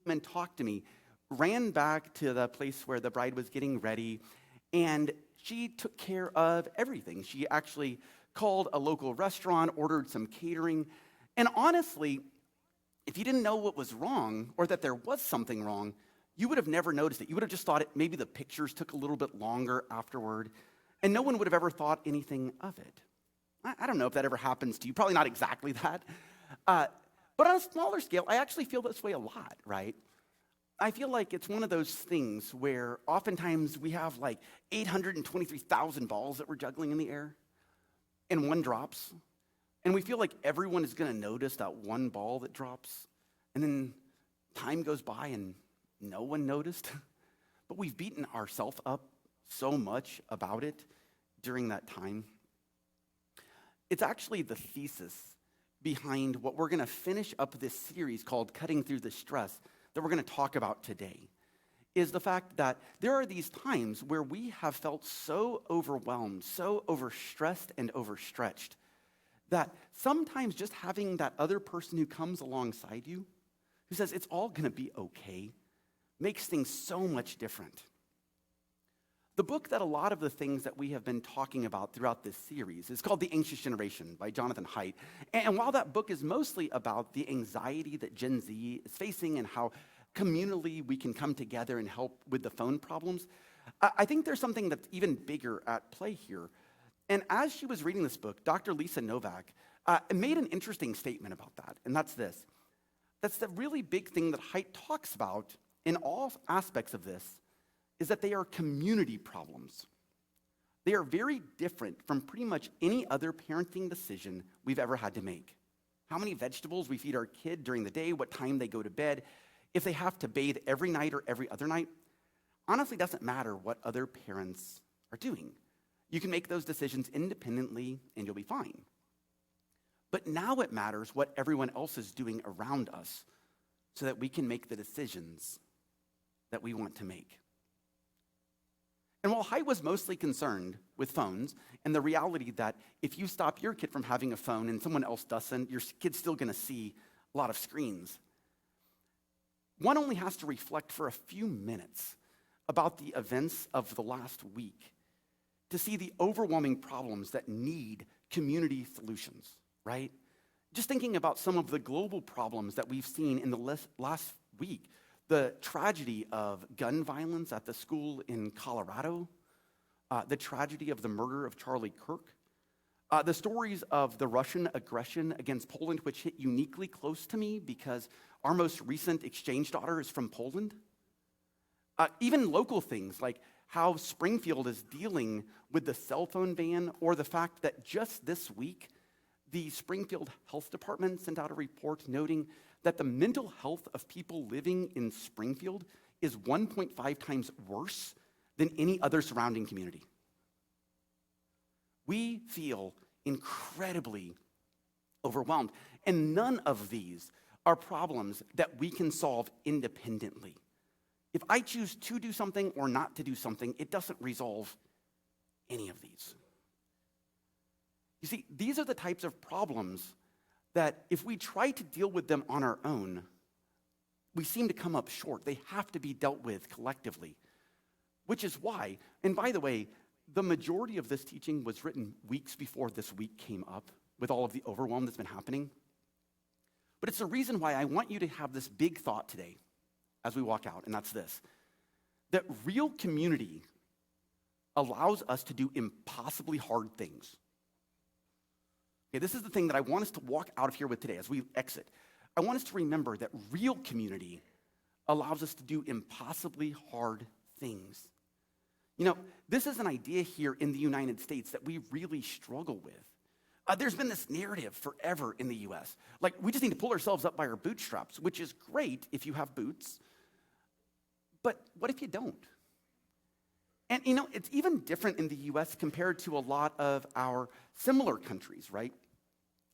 and talked to me, ran back to the place where the bride was getting ready, and she took care of everything. She actually called a local restaurant, ordered some catering, and honestly, if you didn't know what was wrong or that there was something wrong, you would have never noticed it. You would have just thought maybe the pictures took a little bit longer afterward, and no one would have ever thought anything of it. I don't know if that ever happens to you. Probably not exactly that. But on a smaller scale, I actually feel this way a lot, right? I feel like it's one of those things where oftentimes we have like 823,000 balls that we're juggling in the air, and one drops. And we feel like everyone is going to notice that one ball that drops. And then time goes by and no one noticed. But we've beaten ourselves up so much about it during that time. It's actually the thesis behind what we're going to finish up this series called Cutting Through the Stress that we're going to talk about today, is the fact that there are these times where we have felt so overwhelmed, so overstressed and overstretched, that sometimes just having that other person who comes alongside you, who says it's all going to be okay, makes things so much different. The book that a lot of the things that we have been talking about throughout this series is called The Anxious Generation by Jonathan Haidt. And while that book is mostly about the anxiety that Gen Z is facing and how communally we can come together and help with the phone problems, I think there's something that's even bigger at play here. And as she was reading this book, Dr. Lisa Novak made an interesting statement about that, and that's this. That's the really big thing that Haidt talks about in all aspects of this, is that they are community problems. They are very different from pretty much any other parenting decision we've ever had to make. How many vegetables we feed our kid during the day, what time they go to bed, if they have to bathe every night or every other night. Honestly, it doesn't matter what other parents are doing. You can make those decisions independently and you'll be fine. But now it matters what everyone else is doing around us so that we can make the decisions that we want to make. And while Haidt was mostly concerned with phones and the reality that if you stop your kid from having a phone and someone else doesn't, your kid's still going to see a lot of screens, one only has to reflect for a few minutes about the events of the last week to see the overwhelming problems that need community solutions, right? Just thinking about some of the global problems that we've seen in the last week. The tragedy of gun violence at the school in Colorado, the tragedy of the murder of Charlie Kirk, the stories of the Russian aggression against Poland, which hit uniquely close to me because our most recent exchange daughter is from Poland. Even local things like how Springfield is dealing with the cell phone ban, or the fact that just this week, the Springfield Health Department sent out a report noting that the mental health of people living in Springfield is 1.5 times worse than any other surrounding community. We feel incredibly overwhelmed, and none of these are problems that we can solve independently. If I choose to do something or not to do something, it doesn't resolve any of these. You see, these are the types of problems that if we try to deal with them on our own, we seem to come up short. They have to be dealt with collectively, which is why, and by the way, the majority of this teaching was written weeks before this week came up with all of the overwhelm that's been happening. But it's the reason why I want you to have this big thought today as we walk out, and that's this, that real community allows us to do impossibly hard things. Okay, this is the thing that I want us to walk out of here with today as we exit. I want us to remember that real community allows us to do impossibly hard things. You know, this is an idea here in the United States that we really struggle with. There's been this narrative forever in the US. Like, we just need to pull ourselves up by our bootstraps, which is great if you have boots. But what if you don't? And, you know, it's even different in the US compared to a lot of our similar countries, right?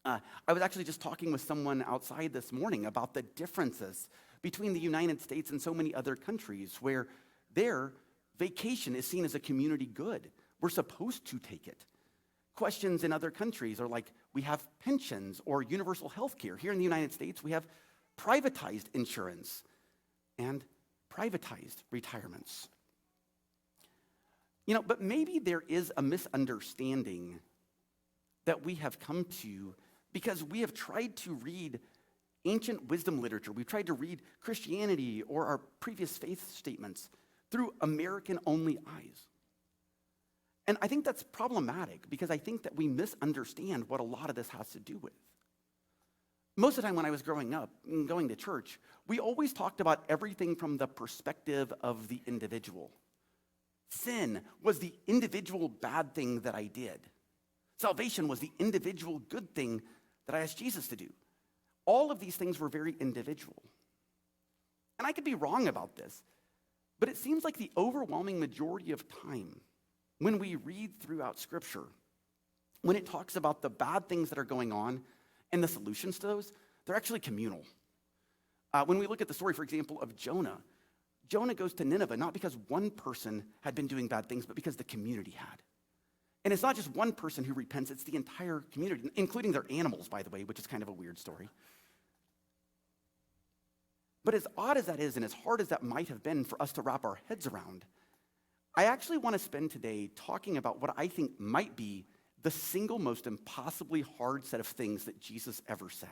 I was actually just talking with someone outside this morning about the differences between the United States and so many other countries where their vacation is seen as a community good. We're supposed to take it. Questions in other countries are like, we have pensions or universal health care. Here in the United States, we have privatized insurance. and privatized retirements. But maybe there is a misunderstanding that we have come to because we have tried to read ancient wisdom literature. We've tried to read Christianity or our previous faith statements through American-only eyes. And I think that's problematic because I think that we misunderstand what a lot of this has to do with. Most of the time when I was growing up and going to church, we always talked about everything from the perspective of the individual. Sin was the individual bad thing that I did. Salvation was the individual good thing that I asked Jesus to do. All of these things were very individual. And I could be wrong about this, but it seems like the overwhelming majority of time when we read throughout Scripture, when it talks about the bad things that are going on and the solutions to those, they're actually communal. When we look at the story, for example, of Jonah, Jonah goes to Nineveh not because one person had been doing bad things, but because the community had. And it's not just one person who repents, it's the entire community, including their animals, by the way, which is kind of a weird story. But as odd as that is, and as hard as that might have been for us to wrap our heads around, I actually want to spend today talking about what I think might be the single most impossibly hard set of things that Jesus ever said.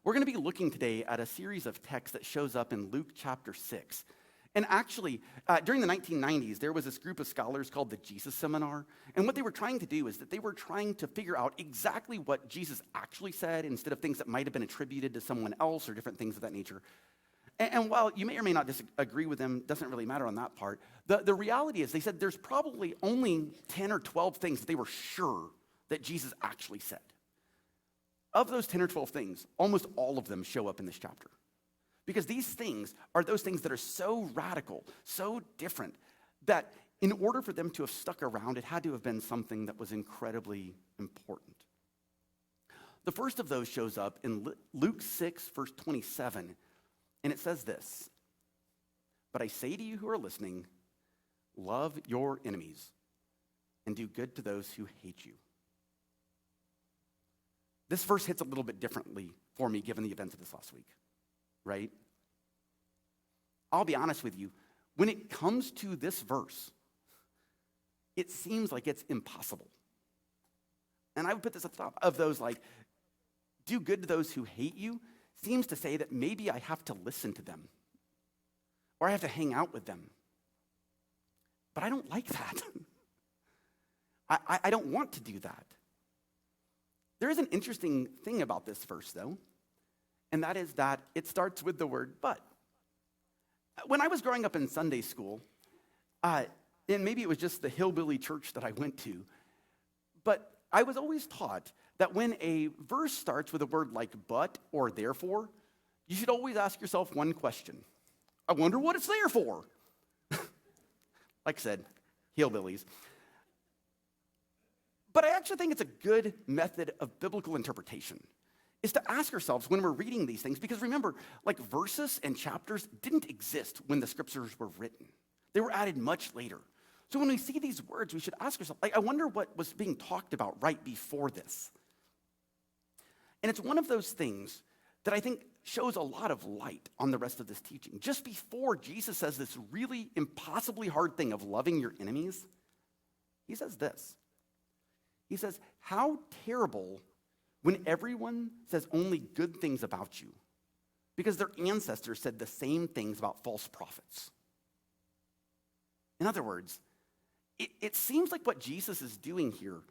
We're going to be looking today at a series of texts that shows up in Luke chapter 6. And actually, during the 1990s, there was this group of scholars called the Jesus Seminar. And what they were trying to do is that they were trying to figure out exactly what Jesus actually said instead of things that might have been attributed to someone else or different things of that nature. And while you may or may not disagree with them, doesn't really matter on that part, the reality is they said there's probably only 10 or 12 things that they were sure that Jesus actually said. Of those 10 or 12 things, almost all of them show up in this chapter. Because these things are those things that are so radical, so different, that in order for them to have stuck around, it had to have been something that was incredibly important. The first of those shows up in Luke 6, verse 27, and it says this: "But I say to you who are listening, love your enemies and do good to those who hate you." This verse hits a little bit differently for me given the events of this last week, right? I'll be honest with you, when it comes to this verse, it seems like it's impossible. And I would put this at the top of those, like, do good to those who hate you, seems to say that maybe I have to listen to them or I have to hang out with them. But I don't like that. I don't want to do that. There is an interesting thing about this verse, though, and that is that it starts with the word but. When I was growing up in Sunday school, and maybe it was just the hillbilly church that I went to, but I was always taught that when a verse starts with a word like but or therefore, you should always ask yourself one question. I wonder what it's there for. Like I said, hillbillies. But I actually think it's a good method of biblical interpretation, is to ask ourselves when we're reading these things, because remember, like verses and chapters didn't exist when the scriptures were written. They were added much later. So when we see these words, we should ask ourselves, like, I wonder what was being talked about right before this. And it's one of those things that I think shows a lot of light on the rest of this teaching. Just before Jesus says this really impossibly hard thing of loving your enemies, he says this. He says, how terrible when everyone says only good things about you, because their ancestors said the same things about false prophets. In other words, it seems like what Jesus is doing here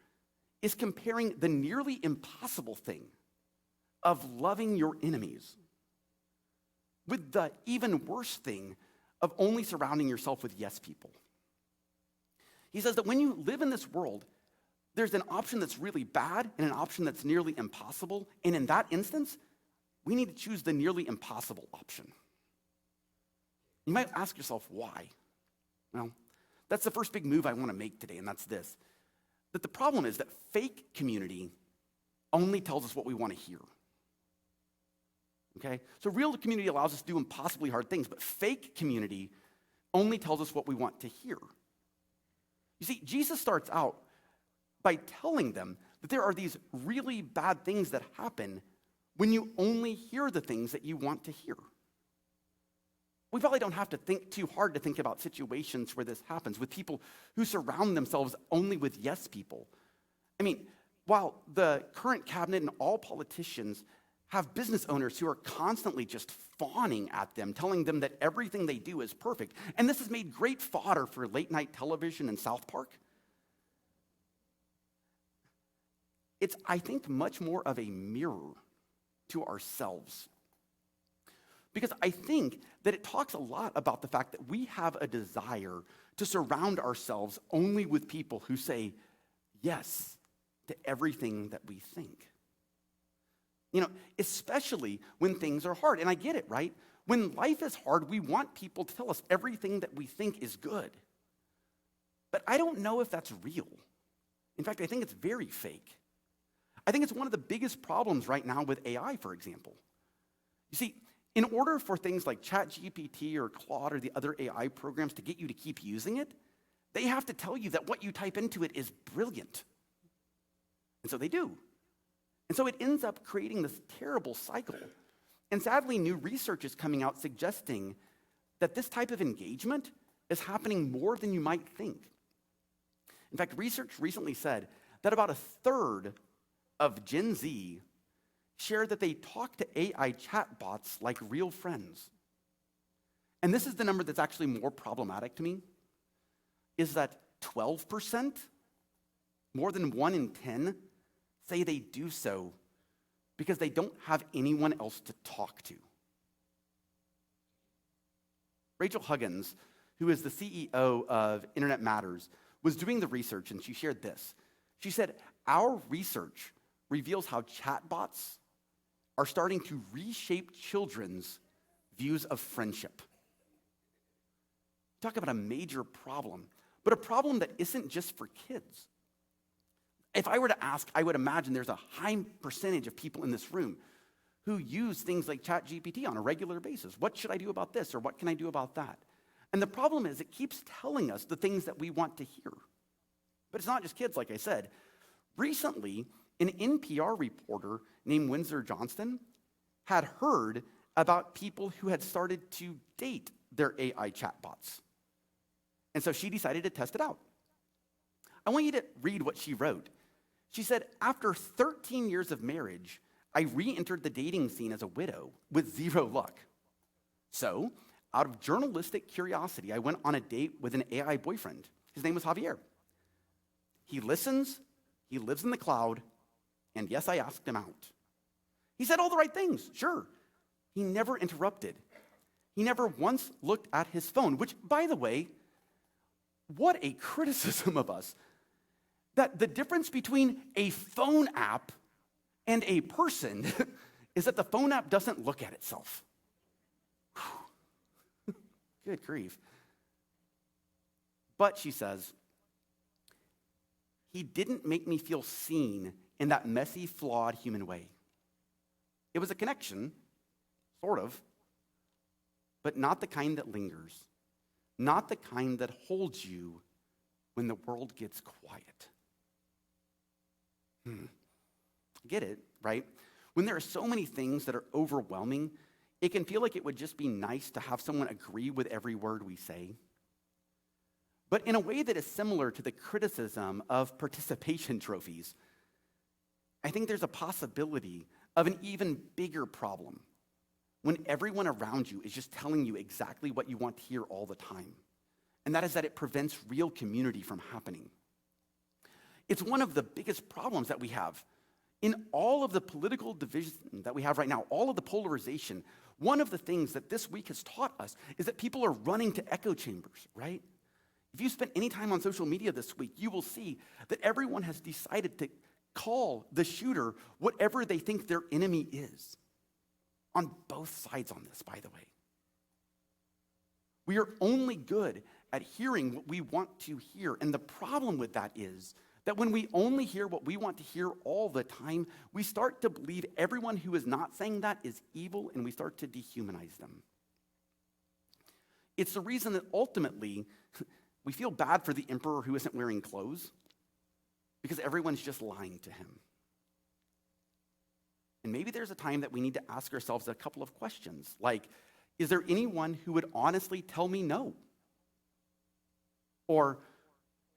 is comparing the nearly impossible thing of loving your enemies with the even worse thing of only surrounding yourself with yes people. He says that when you live in this world, there's an option that's really bad and an option that's nearly impossible. And in that instance, we need to choose the nearly impossible option. You might ask yourself, why? Well, that's the first big move I want to make today, and that's this. That the problem is that fake community only tells us what we want to hear. Okay? So real community allows us to do impossibly hard things, but fake community only tells us what we want to hear. You see, Jesus starts out by telling them that there are these really bad things that happen when you only hear the things that you want to hear. we probably don't have to think too hard to think about situations where this happens with people who surround themselves only with yes people. I mean, while the current cabinet and all politicians have business owners who are constantly just fawning at them, telling them that everything they do is perfect, and this has made great fodder for late night television and South Park, it's, I think, much more of a mirror to ourselves. Because I think that it talks a lot about the fact that we have a desire to surround ourselves only with people who say yes to everything that we think. You know, especially when things are hard. And I get it, right? When life is hard, we want people to tell us everything that we think is good. But I don't know if that's real. In fact, I think it's very fake. I think it's one of the biggest problems right now with AI, for example. You see, in order for things like ChatGPT or Claude or the other AI programs to get you to keep using it, they have to tell you that what you type into it is brilliant. And so they do. And so it ends up creating this terrible cycle. And sadly, new research is coming out suggesting that this type of engagement is happening more than you might think. In fact, research recently said that about a third of Gen Z share that they talk to AI chatbots like real friends. And this is the number that's actually more problematic to me, is that 12%, more than 1 in 10, say they do so because they don't have anyone else to talk to. Rachel Huggins, who is the CEO of Internet Matters, was doing the research, and she shared this. She said, our research reveals how chatbots are starting to reshape children's views of friendship. Talk about a major problem, but a problem that isn't just for kids. If I were to ask, I would imagine there's a high percentage of people in this room who use things like ChatGPT on a regular basis. What should I do about this, or what can I do about that? And the problem is it keeps telling us the things that we want to hear. But it's not just kids, like I said. Recently, an NPR reporter named Windsor Johnston had heard about people who had started to date their AI chatbots. And so she decided to test it out. I want you to read what she wrote. She said, after 13 years of marriage, I re-entered the dating scene as a widow with zero luck. So, out of journalistic curiosity, I went on a date with an AI boyfriend. His name was Javier. He listens, he lives in the cloud, and yes, I asked him out. He said all the right things, sure. He never interrupted. He never once looked at his phone, which, by the way, what a criticism of us. That the difference between a phone app and a person is that the phone app doesn't look at itself. Good grief. But, she says, he didn't make me feel seen in that messy, flawed human way. It was a connection, sort of, but not the kind that lingers, not the kind that holds you when the world gets quiet. Get it, right? When there are so many things that are overwhelming, it can feel like it would just be nice to have someone agree with every word we say. But in a way that is similar to the criticism of participation trophies, I think there's a possibility of an even bigger problem when everyone around you is just telling you exactly what you want to hear all the time. And that is that it prevents real community from happening. It's one of the biggest problems that we have. In all of the political division that we have right now, all of the polarization, one of the things that this week has taught us is that people are running to echo chambers, right? If you spent any time on social media this week, you will see that everyone has decided to call the shooter whatever they think their enemy is. On both sides on this, by the way. We are only good at hearing what we want to hear. And the problem with that is that when we only hear what we want to hear all the time, we start to believe everyone who is not saying that is evil, and we start to dehumanize them. It's the reason that ultimately we feel bad for the emperor who isn't wearing clothes, because everyone's just lying to him. And maybe there's a time that we need to ask ourselves a couple of questions, like, Is there anyone who would honestly tell me no? Or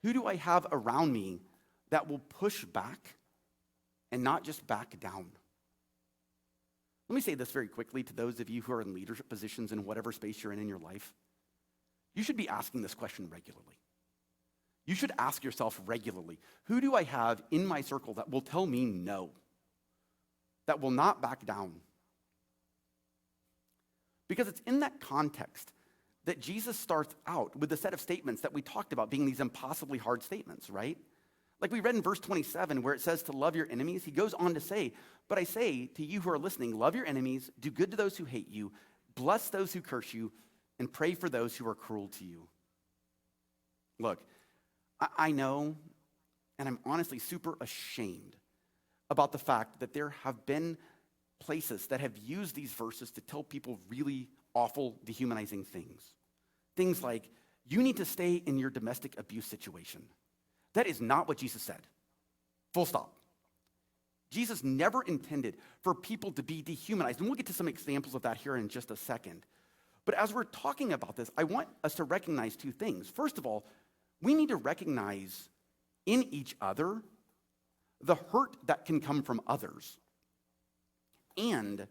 who do I have around me that will push back and not just back down? Let me say this very quickly to those of you who are in leadership positions in whatever space you're in your life. You should be asking this question regularly. You should ask yourself regularly, who do I have in my circle that will tell me no, that will not back down? Because it's in that context that Jesus starts out with the set of statements that we talked about being these impossibly hard statements, right? Like we read in verse 27 where it says to love your enemies, he goes on to say, but I say to you who are listening, love your enemies, do good to those who hate you, bless those who curse you, and pray for those who are cruel to you. Look, I know, and I'm honestly super ashamed about the fact that there have been places that have used these verses to tell people really awful, dehumanizing things. Things like, you need to stay in your domestic abuse situation. That is not what Jesus said. Full stop. Jesus never intended for people to be dehumanized. And we'll get to some examples of that here in just a second. But as we're talking about this, I want us to recognize two things. First of all, we need to recognize in each other the hurt that can come from others. And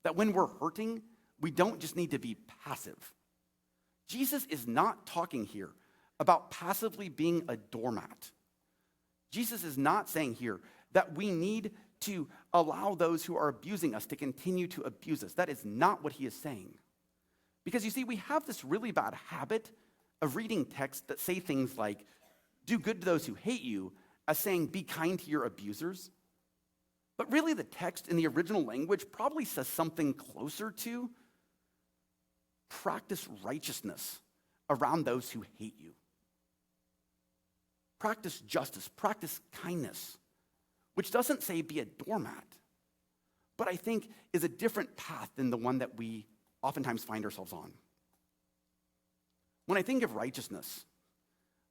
that when we're hurting, we don't just need to be passive. Jesus is not talking here about passively being a doormat. Jesus is not saying here that we need to allow those who are abusing us to continue to abuse us. That is not what he is saying. Because you see, we have this really bad habit of reading texts that say things like, do good to those who hate you, as saying, be kind to your abusers. But really the text in the original language probably says something closer to practice righteousness around those who hate you. Practice justice, practice kindness, which doesn't say be a doormat, but I think is a different path than the one that we oftentimes find ourselves on. When I think of righteousness,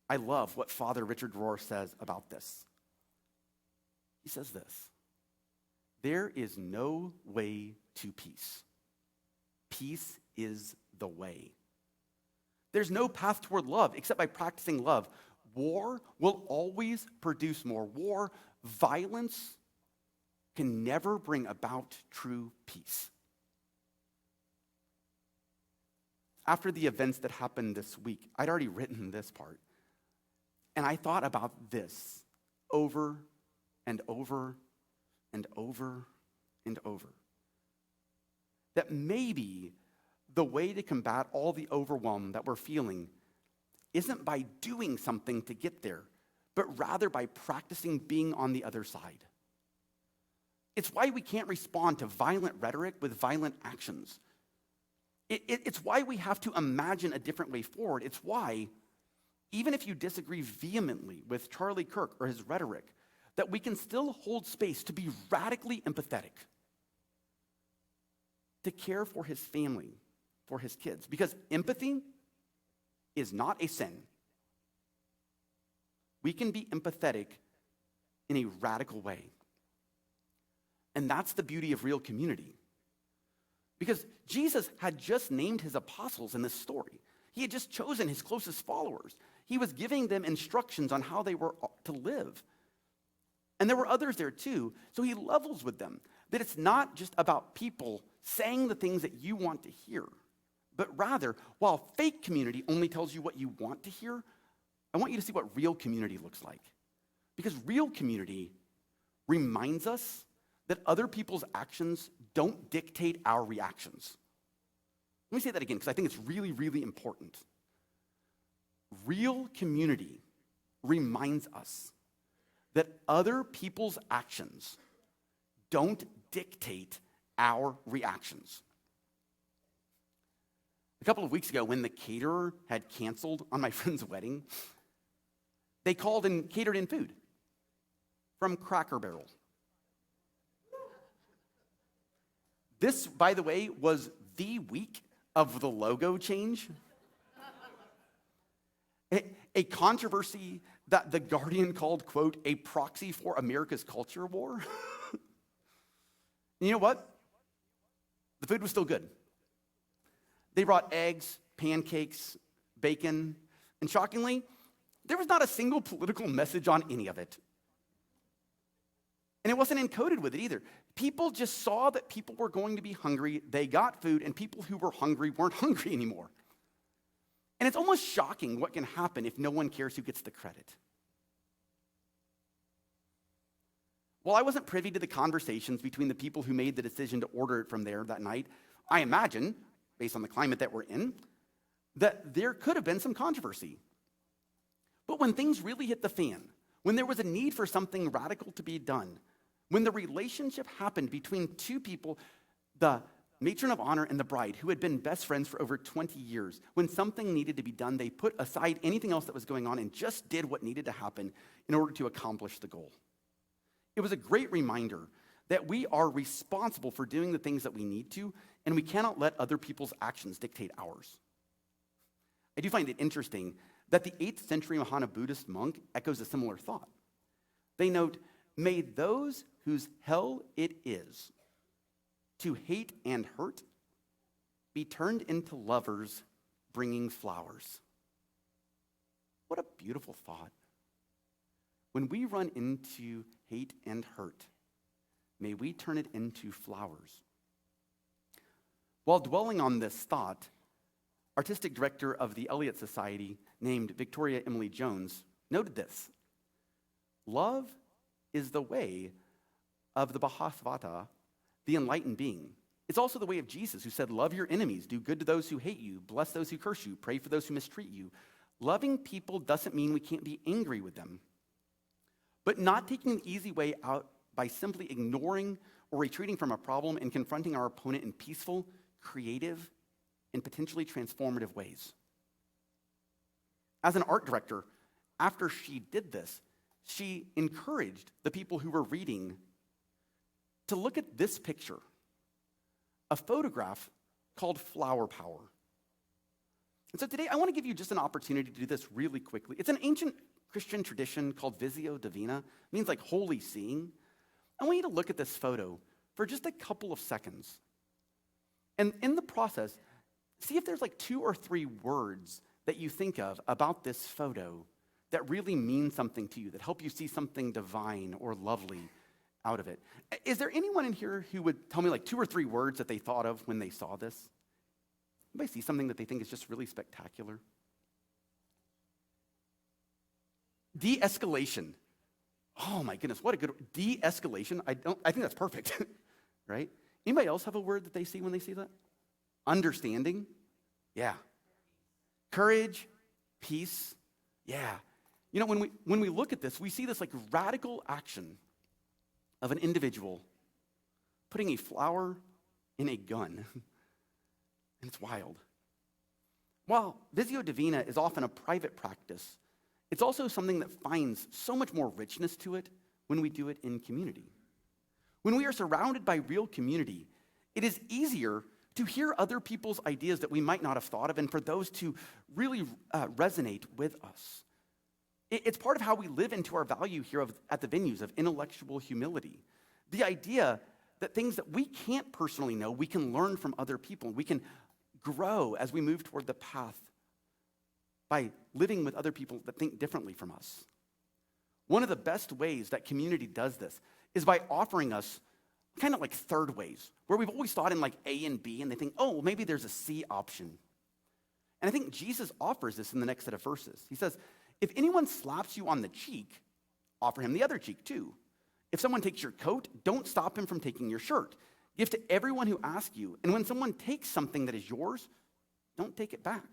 I love what Father Richard Rohr says about this. He says this, there is no way to peace. Peace is the way. There's no path toward love except by practicing love. War will always produce more war. Violence can never bring about true peace. After the events that happened this week, I'd already written this part. And I thought about this over and over and over and over. That maybe the way to combat all the overwhelm that we're feeling isn't by doing something to get there, but rather by practicing being on the other side. It's why we can't respond to violent rhetoric with violent actions. It's why we have to imagine a different way forward. It's why, even if you disagree vehemently with Charlie Kirk or his rhetoric, that we can still hold space to be radically empathetic, to care for his family, for his kids. Because empathy is not a sin. We can be empathetic in a radical way. And that's the beauty of real community. Because Jesus had just named his apostles in this story. He had just chosen his closest followers. He was giving them instructions on how they were to live. And there were others there too. So he levels with them that it's not just about people saying the things that you want to hear, but rather, while fake community only tells you what you want to hear, I want you to see what real community looks like. Because real community reminds us that other people's actions don't dictate our reactions. Let me say that again, because I think it's really, really important. Real community reminds us that other people's actions don't dictate our reactions. A couple of weeks ago, when the caterer had canceled on my friend's wedding, they called and catered in food from Cracker Barrel. This, by the way, was the week of the logo change. A controversy that The Guardian called, quote, a proxy for America's culture war. You know what? The food was still good. They brought eggs, pancakes, bacon, and shockingly, there was not a single political message on any of it. And it wasn't encoded with it either. People just saw that people were going to be hungry, they got food, and people who were hungry weren't hungry anymore. And it's almost shocking what can happen if no one cares who gets the credit. While I wasn't privy to the conversations between the people who made the decision to order it from there that night, I imagine, based on the climate that we're in, that there could have been some controversy. But when things really hit the fan, when there was a need for something radical to be done, when the relationship happened between two people, the matron of honor and the bride, who had been best friends for over 20 years, when something needed to be done, they put aside anything else that was going on and just did what needed to happen in order to accomplish the goal. It was a great reminder that we are responsible for doing the things that we need to, and we cannot let other people's actions dictate ours. I do find it interesting that the 8th century Mahayana Buddhist monk echoes a similar thought. They note, "May those whose hell it is to hate and hurt be turned into lovers bringing flowers." What a beautiful thought. When we run into hate and hurt, may we turn it into flowers. While dwelling on this thought, artistic director of the Eliot Society, named Victoria Emily Jones, noted this: "Love is the way of the Bhagavata, the enlightened being. It's also the way of Jesus, who said, 'Love your enemies, do good to those who hate you, bless those who curse you, pray for those who mistreat you.' Loving people doesn't mean we can't be angry with them, but not taking the easy way out by simply ignoring or retreating from a problem and confronting our opponent in peaceful, creative, and potentially transformative ways." As an art director, after she did this, she encouraged the people who were reading to look at this picture, a photograph called Flower Power. And so today I want to give you just an opportunity to do this really quickly. It's an ancient Christian tradition called Visio Divina. It means like holy seeing. I want you to look at this photo for just a couple of seconds. And in the process, see if there's like 2 or 3 words that you think of about this photo that really mean something to you, that help you see something divine or lovely out of it. Is there anyone in here who would tell me like 2 or 3 words that they thought of when they saw this? Anybody see something that they think is just really spectacular? De-escalation. Oh my goodness, what a good de-escalation. I think that's perfect, right? Anybody else have a word that they see when they see that? Understanding. Yeah. Courage, peace. Yeah. You know, when we look at this, we see this like radical action of an individual putting a flower in a gun. And it's wild. While Visio Divina is often a private practice, it's also something that finds so much more richness to it when we do it in community. When we are surrounded by real community, it is easier to hear other people's ideas that we might not have thought of, and for those to really resonate with us. It's part of how we live into our value here at the venues of intellectual humility. The idea that things that we can't personally know, we can learn from other people. We can grow as we move toward the path by living with other people that think differently from us. One of the best ways that community does this is by offering us kind of like third ways, where we've always thought in like A and B, and they think, oh, well, maybe there's a C option. And I think Jesus offers this in the next set of verses. He says, if anyone slaps you on the cheek, offer him the other cheek too. If someone takes your coat, don't stop him from taking your shirt. Give to everyone who asks you. And when someone takes something that is yours, don't take it back.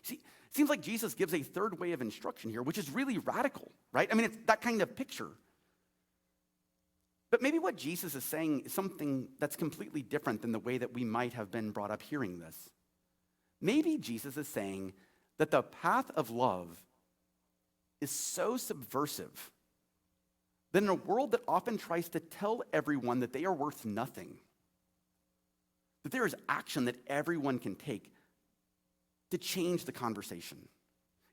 See, it seems like Jesus gives a third way of instruction here, which is really radical, right? I mean, it's that kind of picture. But maybe what Jesus is saying is something that's completely different than the way that we might have been brought up hearing this. Maybe Jesus is saying that the path of love is so subversive that in a world that often tries to tell everyone that they are worth nothing, that there is action that everyone can take to change the conversation.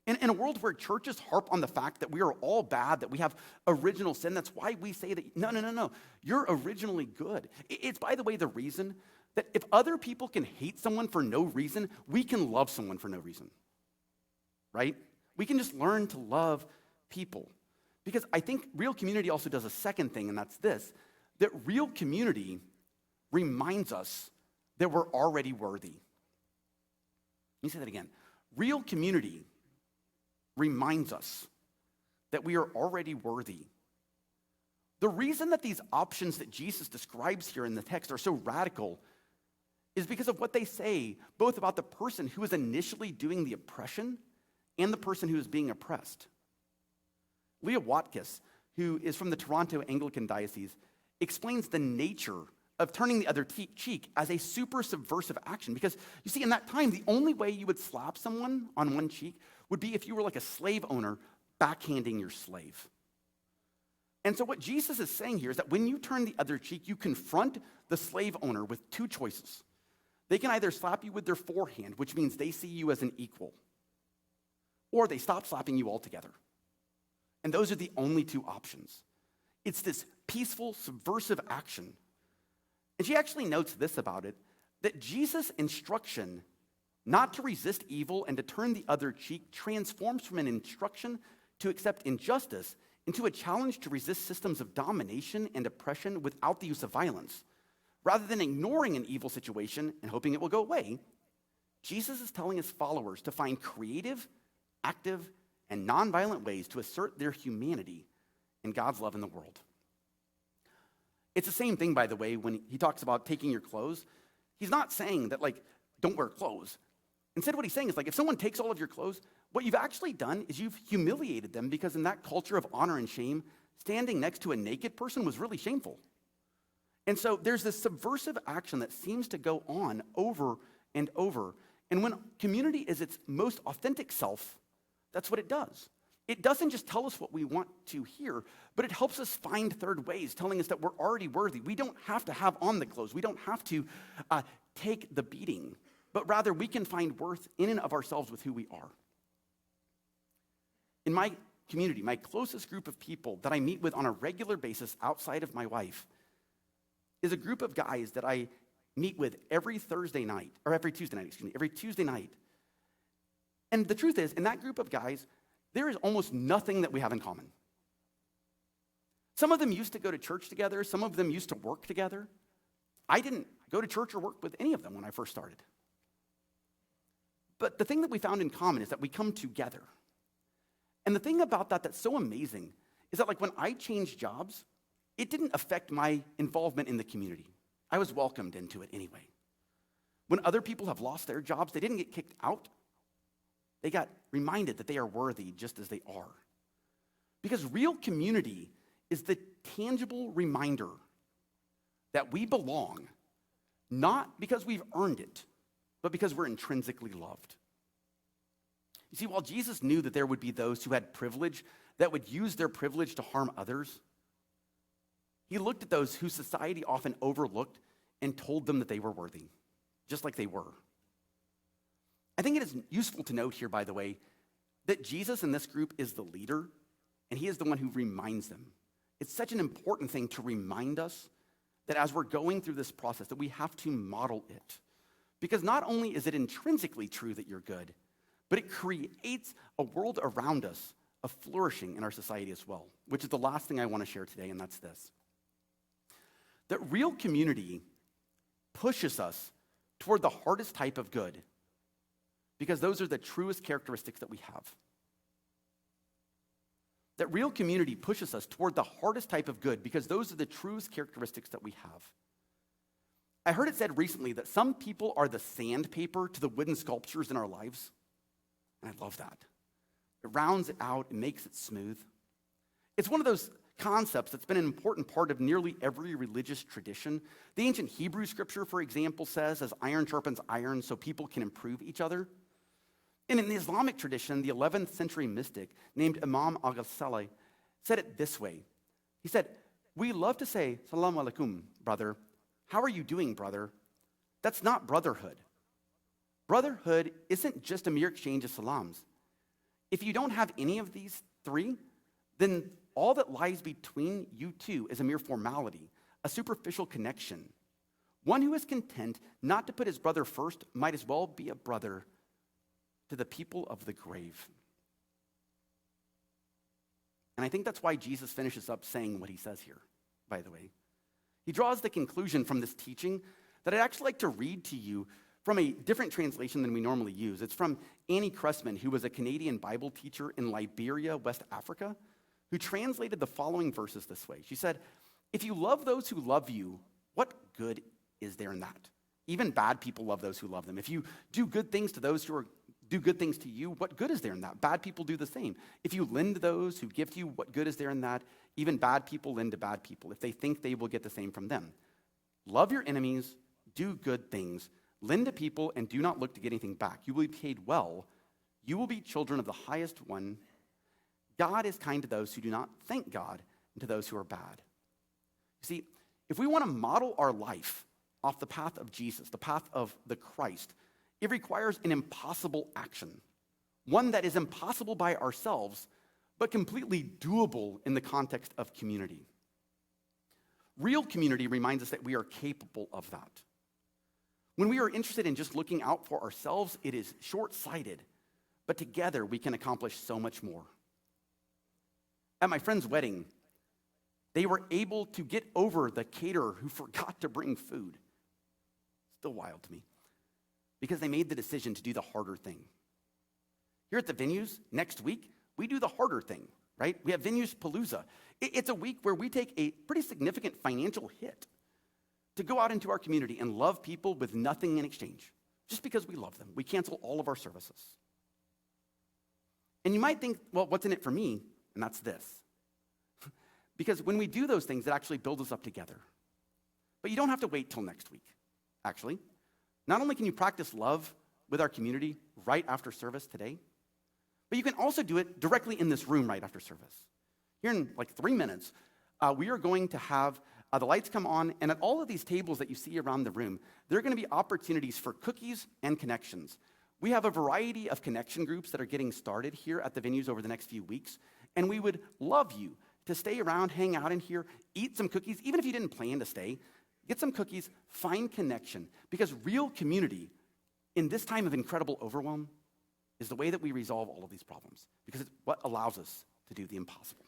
In a world where churches harp on the fact that we are all bad, that we have original sin, that's why we say that, no, you're originally good. It's, by the way, the reason That if other people can hate someone for no reason, we can love someone for no reason, right? We can just learn to love people. Because I think real community also does a second thing, and that's this, that real community reminds us that we're already worthy. Let me say that again. Real community reminds us that we are already worthy. The reason that these options that Jesus describes here in the text are so radical is because of what they say, both about the person who is initially doing the oppression and the person who is being oppressed. Leah Watkiss, who is from the Toronto Anglican Diocese, explains the nature of turning the other cheek as a super subversive action. Because you see, in that time, the only way you would slap someone on one cheek would be if you were like a slave owner backhanding your slave. And so what Jesus is saying here is that when you turn the other cheek, you confront the slave owner with two choices. They can either slap you with their forehand, which means they see you as an equal, or they stop slapping you altogether. And those are the only two options. It's this peaceful, subversive action. And she actually notes this about it, that Jesus' instruction not to resist evil and to turn the other cheek transforms from an instruction to accept injustice into a challenge to resist systems of domination and oppression without the use of violence. Rather than ignoring an evil situation and hoping it will go away, Jesus is telling his followers to find creative, active, and nonviolent ways to assert their humanity and God's love in the world. It's the same thing, by the way, when he talks about taking your clothes. He's not saying that, like, don't wear clothes. Instead, what he's saying is, like, if someone takes all of your clothes, what you've actually done is you've humiliated them, because in that culture of honor and shame, standing next to a naked person was really shameful. And so there's this subversive action that seems to go on over and over. And when community is its most authentic self, that's what it does. It doesn't just tell us what we want to hear, but it helps us find third ways, telling us that we're already worthy. We don't have to have on the clothes. We don't have to take the beating, but rather we can find worth in and of ourselves with who we are. In my community, my closest group of people that I meet with on a regular basis outside of my wife is a group of guys that I meet with every Tuesday night. And the truth is, in that group of guys, there is almost nothing that we have in common. Some of them used to go to church together. Some of them used to work together. I didn't go to church or work with any of them when I first started. But the thing that we found in common is that we come together. And the thing about that that's so amazing is that, like, when I changed jobs, it didn't affect my involvement in the community. I was welcomed into it anyway. When other people have lost their jobs, they didn't get kicked out. They got reminded that they are worthy just as they are. Because real community is the tangible reminder that we belong, not because we've earned it, but because we're intrinsically loved. You see, while Jesus knew that there would be those who had privilege that would use their privilege to harm others, he looked at those whose society often overlooked and told them that they were worthy, just like they were. I think it is useful to note here, by the way, that Jesus in this group is the leader, and he is the one who reminds them. It's such an important thing to remind us that as we're going through this process, that we have to model it. Because not only is it intrinsically true that you're good, but it creates a world around us of flourishing in our society as well, which is the last thing I want to share today, and that's this. That real community pushes us toward the hardest type of good, because those are the truest characteristics that we have. That real community pushes us toward the hardest type of good, because those are the truest characteristics that we have. I heard it said recently that some people are the sandpaper to the wooden sculptures in our lives, and I love that. It rounds it out and makes it smooth. It's one of those concepts that's been an important part of nearly every religious tradition. The ancient Hebrew scripture, for example, says, as iron sharpens iron, so people can improve each other. And in the Islamic tradition, the 11th century mystic named Imam al-Ghazali said it this way. He said, "We love to say, Salaam alaikum, brother. How are you doing, brother? That's not brotherhood. Brotherhood isn't just a mere exchange of salams. If you don't have any of these three, then all that lies between you two is a mere formality, a superficial connection. One who is content not to put his brother first might as well be a brother to the people of the grave. And I think that's why Jesus finishes up saying what he says here, by the way. He draws the conclusion from this teaching that I'd actually like to read to you from a different translation than we normally use. It's from Annie Cressman, who was a Canadian Bible teacher in Liberia, West Africa, who translated the following verses this way. She said, "If you love those who love you, what good is there in that? Even bad people love those who love them. If you do good things to those who do good things to you, what good is there in that? Bad people do the same. If you lend to those who give to you, what good is there in that? Even bad people lend to bad people if they think they will get the same from them. Love your enemies, do good things, lend to people, and do not look to get anything back. You will be paid well. You will be children of the highest one. God is kind to those who do not thank God and to those who are bad." You see, if we want to model our life off the path of Jesus, the path of the Christ, it requires an impossible action, one that is impossible by ourselves, but completely doable in the context of community. Real community reminds us that we are capable of that. When we are interested in just looking out for ourselves, it is short-sighted, but together we can accomplish so much more. At my friend's wedding, they were able to get over the caterer who forgot to bring food. Still wild to me. Because they made the decision to do the harder thing. Here at the venues, next week, we do the harder thing, right? We have Venues Palooza. It's a week where we take a pretty significant financial hit to go out into our community and love people with nothing in exchange, just because we love them. We cancel all of our services. And you might think, well, what's in it for me? And that's this. Because when we do those things, it actually builds us up together. But you don't have to wait till next week, actually. Not only can you practice love with our community right after service today, but you can also do it directly in this room right after service. Here in like 3 minutes, we are going to have the lights come on, and at all of these tables that you see around the room, there are going to be opportunities for cookies and connections. We have a variety of connection groups that are getting started here at the venues over the next few weeks, and we would love you to stay around, hang out in here, eat some cookies, even if you didn't plan to stay. Get some cookies, find connection, because real community in this time of incredible overwhelm is the way that we resolve all of these problems, because it's what allows us to do the impossible.